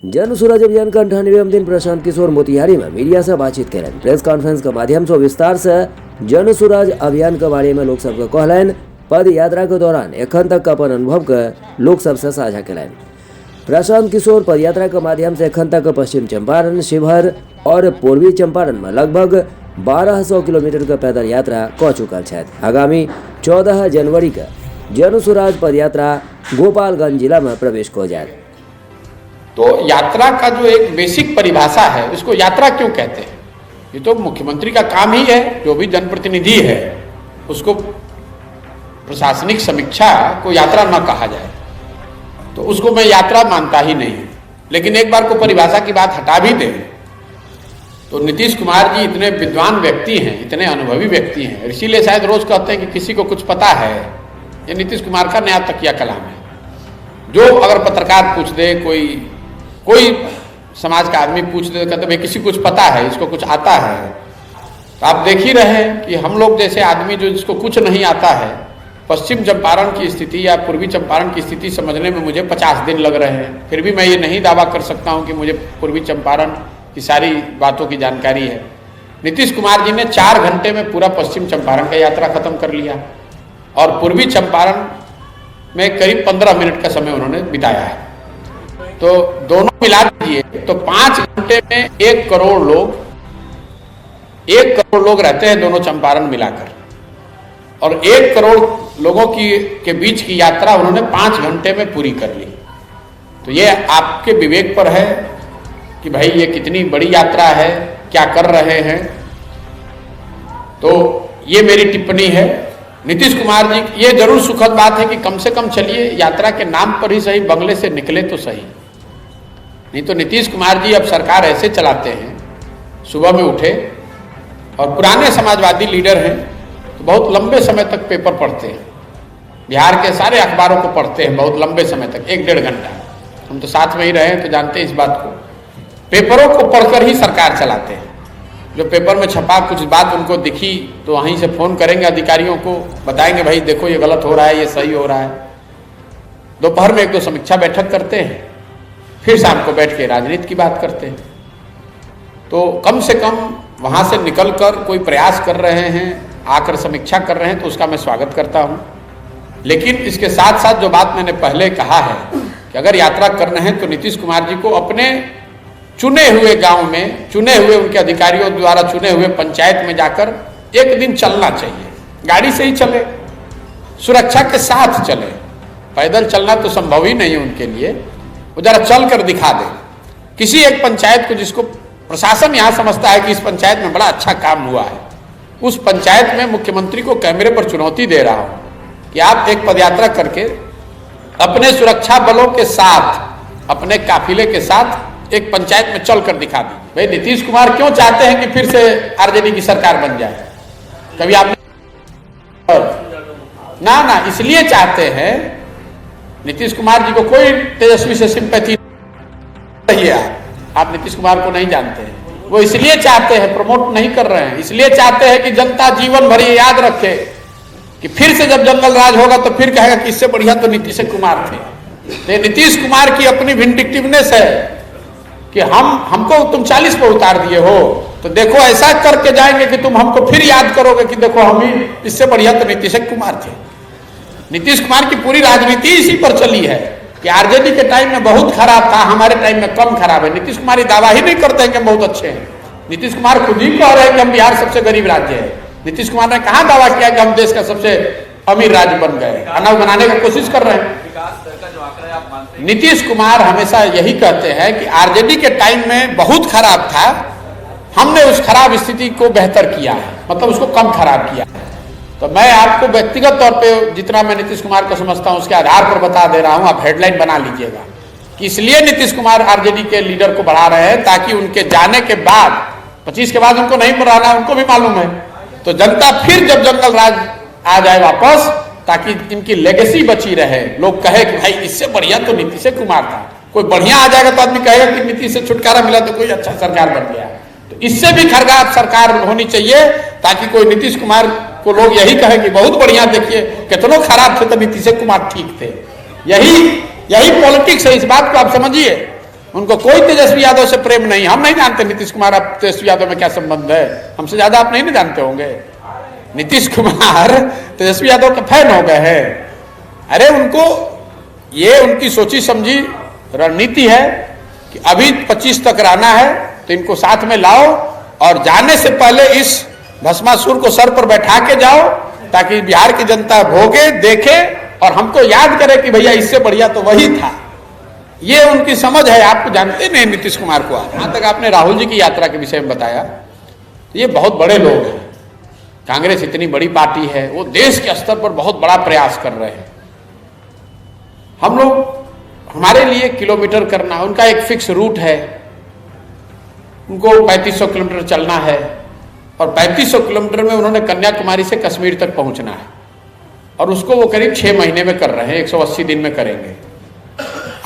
जन स्वराज अभियान का 98वां दिन प्रशांत किशोर मोतिहारी में मीडिया से बातचीत करें। प्रेस कॉन्फ्रेंस के माध्यम से विस्तार से जन स्वराज अभियान के बारे में लोग सबको कहलन। पद यात्रा के दौरान एखन तक अपन अनुभव के लोग सबसे साझा कलन। प्रशांत किशोर पद यात्रा के माध्यम से एखन तक पश्चिम चंपारण, शिवहर और पूर्वी चंपारण में लगभग 1200 किलोमीटर के पैदल यात्रा कऽ चुकल है। आगामी 14 जनवरी के जन स्वराज पद यात्रा गोपालगंज जिला में प्रवेश हो जाए। तो यात्रा का जो एक बेसिक परिभाषा है उसको यात्रा क्यों कहते हैं? ये तो मुख्यमंत्री का काम ही है, जो भी जनप्रतिनिधि है उसको प्रशासनिक समीक्षा को यात्रा न कहा जाए, तो उसको मैं यात्रा मानता ही नहीं। लेकिन एक बार को परिभाषा की बात हटा भी दें तो नीतीश कुमार जी इतने विद्वान व्यक्ति हैं, इतने अनुभवी व्यक्ति हैं, इसीलिए शायद रोज कहते हैं कि किसी को कुछ पता है। ये नीतीश कुमार का नया तकिया कलाम है। जो अगर पत्रकार पूछ दे, कोई समाज का आदमी पूछ दे, कहते भाई किसी कुछ पता है, इसको कुछ आता है। तो आप देख ही रहे हैं कि हम लोग जैसे आदमी जो जिसको कुछ नहीं आता है, पश्चिम चंपारण की स्थिति या पूर्वी चंपारण की स्थिति समझने में मुझे 50 दिन लग रहे हैं। फिर भी मैं ये नहीं दावा कर सकता हूँ कि मुझे पूर्वी चंपारण की सारी बातों की जानकारी है। नीतीश कुमार जी ने 4 घंटे में पूरा पश्चिम चंपारण का यात्रा खत्म कर लिया और पूर्वी चंपारण में करीब 15 मिनट का समय उन्होंने बिताया है। तो दोनों मिला दीजिए तो 5 घंटे में 1 करोड़ लोग रहते हैं दोनों चंपारण मिलाकर, और 1 करोड़ लोगों के बीच की यात्रा उन्होंने 5 घंटे में पूरी कर ली। तो ये आपके विवेक पर है कि भाई ये कितनी बड़ी यात्रा है, क्या कर रहे हैं। तो ये मेरी टिप्पणी है। नीतीश कुमार जी, ये जरूर सुखद बात है कि कम से कम चलिए यात्रा के नाम पर ही सही बंगले से निकले तो सही। नहीं तो नीतीश कुमार जी अब सरकार ऐसे चलाते हैं, सुबह में उठे और पुराने समाजवादी लीडर हैं तो बहुत लंबे समय तक पेपर पढ़ते हैं, बिहार के सारे अखबारों को पढ़ते हैं बहुत लंबे समय तक, 1-1.5 घंटा। हम तो साथ में ही रहे हैं तो जानते हैं इस बात को। पेपरों को पढ़कर ही सरकार चलाते हैं। जो पेपर में छपा कुछ बात उनको दिखी तो वहीं से फोन करेंगे अधिकारियों को, बताएंगे भाई देखो ये गलत हो रहा है, ये सही हो रहा है। दोपहर में 1-2 समीक्षा बैठक करते हैं, फिर शाम को बैठ के राजनीति की बात करते हैं। तो कम से कम वहां से निकलकर कोई प्रयास कर रहे हैं, आकर समीक्षा कर रहे हैं, तो उसका मैं स्वागत करता हूं। लेकिन इसके साथ साथ जो बात मैंने पहले कहा है कि अगर यात्रा करना है तो नीतीश कुमार जी को अपने चुने हुए गांव में, चुने हुए उनके अधिकारियों द्वारा चुने हुए पंचायत में जाकर 1 दिन चलना चाहिए। गाड़ी से ही चले, सुरक्षा के साथ चले, पैदल चलना तो संभव ही नहीं है उनके लिए। वो जरा चल कर दिखा दे किसी एक पंचायत को जिसको प्रशासन यहाँ समझता है कि इस पंचायत में बड़ा अच्छा काम हुआ है। उस पंचायत में मुख्यमंत्री को कैमरे पर चुनौती दे रहा हूं कि आप एक पदयात्रा करके अपने सुरक्षा बलों के साथ, अपने काफिले के साथ एक पंचायत में चल कर दिखा दी। भाई नीतीश कुमार क्यों चाहते हैं कि फिर से आरजेडी की सरकार बन जाए? कभी आपने ना इसलिए चाहते हैं, नीतीश कुमार जी को कोई तेजस्वी से सिंपैथी नहीं है। आप नीतीश कुमार को नहीं जानते हैं। वो इसलिए चाहते हैं, प्रमोट नहीं कर रहे हैं, इसलिए चाहते हैं कि जनता जीवन भर याद रखे कि फिर से जब जंगल राज होगा तो फिर कहेगा कि इससे बढ़िया तो नीतीश कुमार थे। तो नीतीश कुमार की अपनी विंडिक्टिवनेस है कि हमको तुम 40 पर उतार दिए हो, तो देखो ऐसा करके जाएंगे कि तुम हमको फिर याद करोगे कि देखो हम ही इससे बढ़िया तो नीतीश कुमार थे। नीतीश कुमार की पूरी राजनीति इसी पर चली है कि आरजेडी के टाइम में बहुत खराब था, हमारे टाइम में कम खराब है। नीतीश कुमार दावा ही नहीं करते हैं कि हम बहुत अच्छे हैं। नीतीश कुमार खुद ही कह रहे हैं कि हम बिहार सबसे गरीब राज्य है। नीतीश कुमार ने कहा दावा किया कि हम देश का सबसे अमीर राज्य बन गए, अनाव बनाने की कोशिश कर रहे हैं। नीतीश कुमार हमेशा यही कहते हैं कि आरजेडी के टाइम में बहुत खराब था, हमने उस खराब स्थिति को बेहतर किया है, मतलब उसको कम खराब किया है। तो मैं आपको व्यक्तिगत तौर पे जितना मैं नीतीश कुमार को समझता हूं उसके आधार पर बता दे रहा हूं, आप हेडलाइन बना लीजिएगा कि इसलिए नीतीश कुमार आरजेडी के लीडर को बढ़ा रहे हैं ताकि उनके जाने के बाद 25 के बाद उनको नहीं बढ़ाना, उनको भी मालूम है। तो जनता फिर जब जंगल राज आ जाए वापस, ताकि इनकी लेगेसी बची रहे, लोग कहे कि भाई इससे बढ़िया तो नीतीश कुमार था। कोई बढ़िया आ जाएगा तो आदमी कहेगा कि नीतीश से छुटकारा मिला तो कोई अच्छा सरकार बन गया। तो इससे भी खरगार सरकार होनी चाहिए ताकि कोई नीतीश कुमार को लोग यही कहे कि बहुत बढ़िया, देखिए कितनों खराब थे तो नीतीश कुमार ठीक थे। यही पॉलिटिक्स है, इस बात को आप समझिए। उनको कोई तेजस्वी यादव से प्रेम नहीं। हम नहीं जानते नीतीश कुमार अब तेजस्वी यादव में क्या संबंध है, हमसे ज्यादा आप नहीं जानते होंगे। नीतीश कुमार तेजस्वी यादव के फैन हो गए हैं। अरे उनको ये उनकी सोची समझी रणनीति है कि अभी 25 तक रहना है तो इनको साथ में लाओ और जाने से पहले इस भस्मासुर को सर पर बैठा के जाओ ताकि बिहार की जनता भोगे, देखे और हमको याद करे कि भैया इससे बढ़िया तो वही था। ये उनकी समझ है। आप जानते नहीं नीतीश कुमार को। यहां तक आपने राहुल जी की यात्रा के विषय में बताया, ये बहुत बड़े लोग हैं। कांग्रेस इतनी बड़ी पार्टी है, वो देश के स्तर पर बहुत बड़ा प्रयास कर रहे हैं। हम लोग, हमारे लिए किलोमीटर करना, उनका एक फिक्स रूट है, उनको 3500 किलोमीटर चलना है और 3500 किलोमीटर में उन्होंने कन्याकुमारी से कश्मीर तक पहुंचना है और उसको वो करीब 6 महीने में कर रहे हैं, 180 दिन में करेंगे।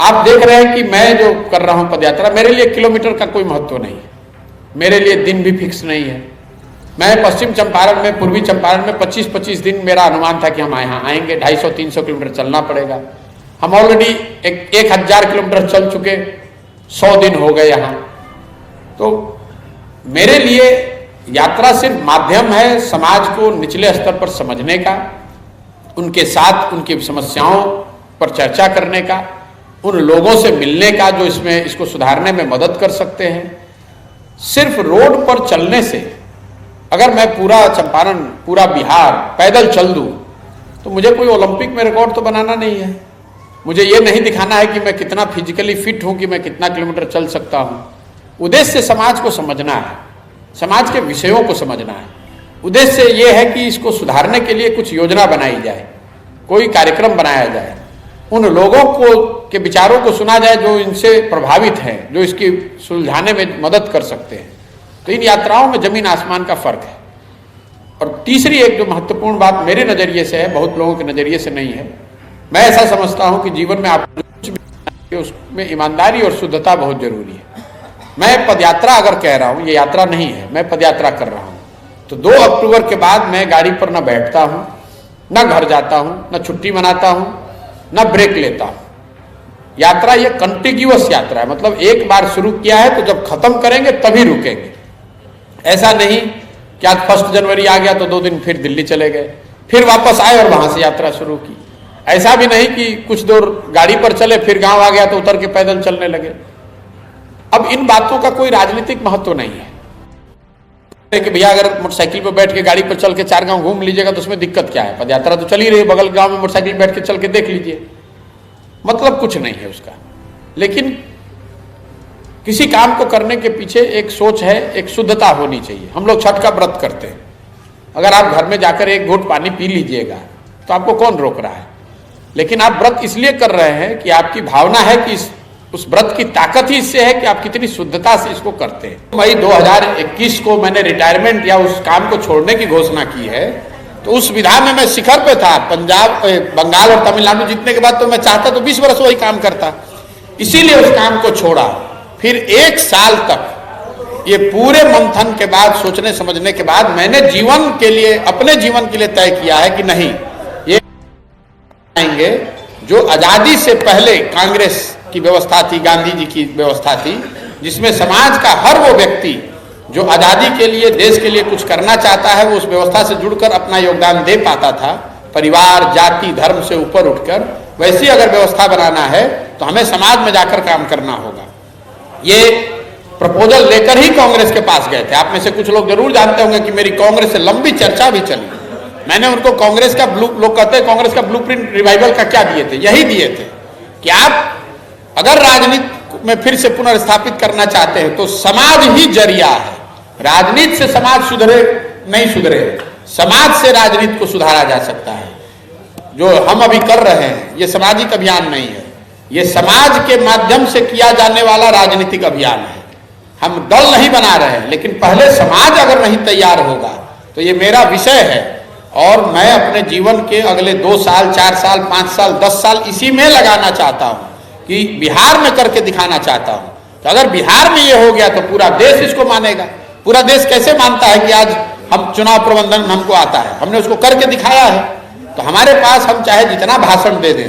आप देख रहे हैं कि मैं जो कर रहा हूं पदयात्रा, मेरे लिए किलोमीटर का कोई महत्व नहीं है, मेरे लिए दिन भी फिक्स नहीं है। मैं पश्चिम चंपारण में, पूर्वी चंपारण में 25-25 दिन मेरा अनुमान था कि हम यहाँ आएंगे। 250-300 किलोमीटर चलना पड़ेगा। हम ऑलरेडी 1000 किलोमीटर चल चुके, 100 दिन हो गए यहाँ। तो मेरे लिए यात्रा सिर्फ माध्यम है समाज को निचले स्तर पर समझने का, उनके साथ उनकी समस्याओं पर चर्चा करने का, उन लोगों से मिलने का जो इसको सुधारने में मदद कर सकते हैं। सिर्फ रोड पर चलने से, अगर मैं पूरा चंपारण, पूरा बिहार पैदल चल दूं तो मुझे कोई ओलंपिक में रिकॉर्ड तो बनाना नहीं है। मुझे ये नहीं दिखाना है कि मैं कितना फिजिकली फिट हूं, कि मैं कितना किलोमीटर चल सकता हूं। उद्देश्य समाज को समझना है, समाज के विषयों को समझना है। उद्देश्य ये है कि इसको सुधारने के लिए कुछ योजना बनाई जाए, कोई कार्यक्रम बनाया जाए, उन लोगों को के विचारों को सुना जाए जो इनसे प्रभावित हैं, जो इसकी सुलझाने में मदद कर सकते हैं। तो इन यात्राओं में जमीन आसमान का फर्क है। और तीसरी एक जो महत्वपूर्ण बात मेरे नजरिए से है, बहुत लोगों के नजरिए से नहीं है, मैं ऐसा समझता हूं कि जीवन में आप कुछ भी, उसमें ईमानदारी और शुद्धता बहुत जरूरी है। मैं पदयात्रा अगर कह रहा हूं, ये यात्रा नहीं है, मैं पदयात्रा कर रहा हूं, तो 2 अक्टूबर के बाद मैं गाड़ी पर न बैठता हूं, न घर जाता हूं, न छुट्टी मनाता हूं, न ब्रेक लेता हूं। यात्रा ये कंटिन्यूअस यात्रा है, मतलब एक बार शुरू किया है तो जब खत्म करेंगे तभी रुकेंगे। ऐसा नहीं कि आज 1 जनवरी आ गया तो 2 दिन फिर दिल्ली चले गए, फिर वापस आए और वहां से यात्रा शुरू की। ऐसा भी नहीं कि कुछ दूर गाड़ी पर चले, फिर गांव आ गया तो उतर के पैदल चलने लगे। अब इन बातों का कोई राजनीतिक महत्व नहीं है कि भैया अगर मोटरसाइकिल पर बैठ के गाड़ी पर चल के 4 गांव घूम लीजिएगा तो उसमें दिक्कत क्या है। पदयात्रा तो चल ही रही, बगल गांव में मोटरसाइकिल बैठ के चल के देख लीजिए, मतलब कुछ नहीं है उसका। लेकिन किसी काम को करने के पीछे एक सोच है, एक शुद्धता होनी चाहिए। हम लोग छठ का व्रत करते हैं, अगर आप घर में जाकर 1 घूंट पानी पी लीजिएगा तो आपको कौन रोक रहा है। लेकिन आप व्रत इसलिए कर रहे हैं कि आपकी भावना है कि उस व्रत की ताकत ही इससे है कि आप कितनी शुद्धता से इसको करते हैं। मई 2021 को मैंने रिटायरमेंट या उस काम को छोड़ने की घोषणा की है, तो उस विधा में मैं शिखर पे था। पंजाब, बंगाल और तमिलनाडु जीतने के बाद तो मैं चाहता तो 20 वर्ष वही काम करता, इसीलिए उस काम को छोड़ा। फिर 1 साल तक ये पूरे मंथन के बाद, सोचने समझने के बाद मैंने जीवन के लिए, अपने जीवन के लिए तय किया है कि नहीं, ये आएंगे जो आजादी से पहले कांग्रेस की व्यवस्था थी, गांधी जी की व्यवस्था थी, जिसमें समाज का हर वो व्यक्ति जो आजादी के लिए, देश के लिए कुछ करना चाहता है, वो उस व्यवस्था से जुड़कर अपना योगदान दे पाता था, परिवार, जाति, धर्म से ऊपर उठकर। वैसी अगर व्यवस्था बनाना है तो हमें समाज में जाकर काम करना होगा। ये प्रपोजल लेकर ही कांग्रेस के पास गए थे। आप में से कुछ लोग जरूर जानते होंगे कि मेरी कांग्रेस से लंबी चर्चा भी चली। मैंने उनको कांग्रेस का लोग कहते हैं कांग्रेस का ब्लूप्रिंट रिवाइवल का क्या दिए थे, यही दिए थे कि आप अगर राजनीति में फिर से पुनर्स्थापित करना चाहते हैं तो समाज ही जरिया है। राजनीति से समाज सुधरे नहीं सुधरे, समाज से राजनीति को सुधारा जा सकता है। जो हम अभी कर रहे हैं ये सामाजिक अभियान नहीं है, ये समाज के माध्यम से किया जाने वाला राजनीतिक अभियान है। हम दल नहीं बना रहे हैं, लेकिन पहले समाज अगर नहीं तैयार होगा तो ये मेरा विषय है। और मैं अपने जीवन के अगले 2 साल, 4 साल, 5 साल, 10 साल इसी में लगाना चाहता हूं कि बिहार में करके दिखाना चाहता हूं। तो अगर बिहार में ये हो गया तो पूरा देश इसको मानेगा। पूरा देश कैसे मानता है कि आज हम चुनाव प्रबंधन हमको आता है, हमने उसको करके दिखाया है। तो हमारे पास हम चाहे जितना भाषण दे दें,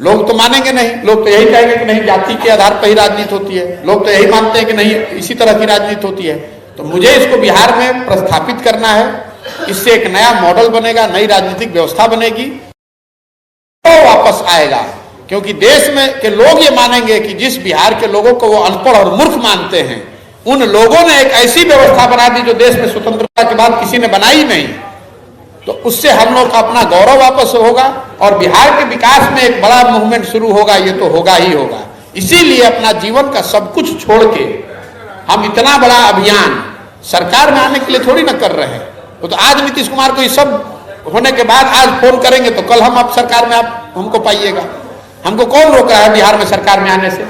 लोग तो मानेंगे नहीं, लोग तो यही कहेंगे कि नहीं जाति के आधार पर ही राजनीति होती है, लोग तो यही मानते हैं कि नहीं इसी तरह की राजनीति होती है। तो मुझे इसको बिहार में प्रस्थापित करना है, इससे एक नया मॉडल बनेगा, नई राजनीतिक व्यवस्था बनेगी, तो वापस आएगा। क्योंकि देश में के लोग ये मानेंगे कि जिस बिहार के लोगों को वो अनपढ़ और मूर्ख मानते हैं, उन लोगों ने एक ऐसी व्यवस्था बना दी जो देश में स्वतंत्रता के बाद किसी ने बनाई नहीं। तो उससे हम लोग का अपना गौरव वापस होगा और बिहार के विकास में एक बड़ा मूवमेंट शुरू होगा, ये तो होगा ही होगा। इसीलिए अपना जीवन का सब कुछ छोड़ के हम इतना बड़ा अभियान सरकार में आने के लिए थोड़ी ना कर रहे हैं। वो तो आज नीतीश कुमार को ये सब होने के बाद आज फोन करेंगे तो कल हम आप सरकार में आप हमको पाइएगा। हमको कौन रोक रहा है बिहार में सरकार में आने से?